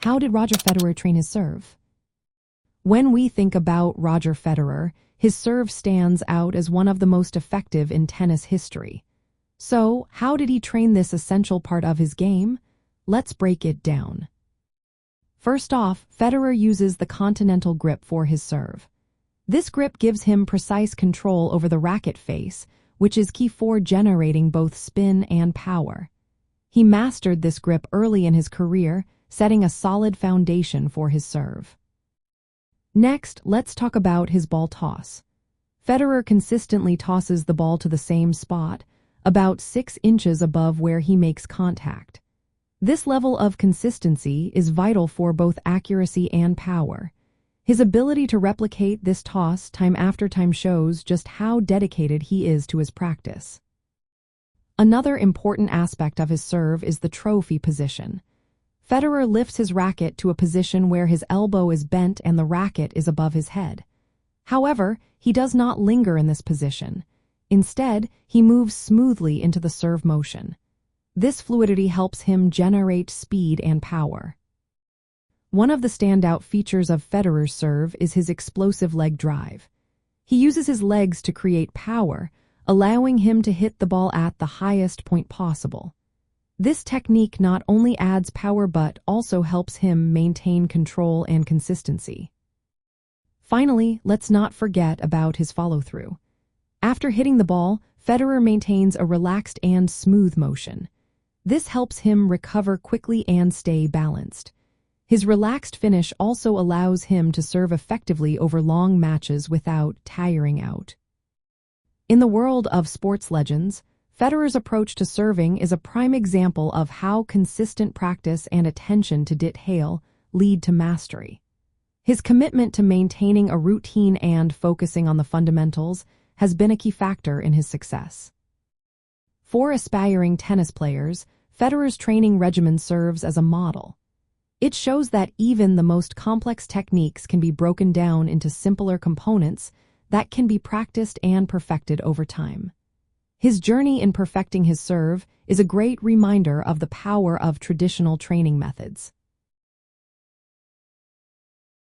How did Roger Federer train his serve? When we think about Roger Federer, his serve stands out as one of the most effective in tennis history. So, how did he train this essential part of his game? Let's break it down. First off, Federer uses the continental grip for his serve. This grip gives him precise control over the racket face, which is key for generating both spin and power. He mastered this grip early in his career, setting a solid foundation for his serve. Next, let's talk about his ball toss. Federer consistently tosses the ball to the same spot, about 6 inches above where he makes contact. This level of consistency is vital for both accuracy and power. His ability to replicate this toss time after time shows just how dedicated he is to his practice. Another important aspect of his serve is the trophy position. Federer lifts his racket to a position where his elbow is bent and the racket is above his head. However, he does not linger in this position. Instead, he moves smoothly into the serve motion. This fluidity helps him generate speed and power. One of the standout features of Federer's serve is his explosive leg drive. He uses his legs to create power, allowing him to hit the ball at the highest point possible. This technique not only adds power but also helps him maintain control and consistency. Finally, let's not forget about his follow-through. After hitting the ball, Federer maintains a relaxed and smooth motion. This helps him recover quickly and stay balanced. His relaxed finish also allows him to serve effectively over long matches without tiring out. In the world of sports legends, Federer's approach to serving is a prime example of how consistent practice and attention to detail lead to mastery. His commitment to maintaining a routine and focusing on the fundamentals has been a key factor in his success. For aspiring tennis players, Federer's training regimen serves as a model. It shows that even the most complex techniques can be broken down into simpler components that can be practiced and perfected over time. His journey in perfecting his serve is a great reminder of the power of traditional training methods.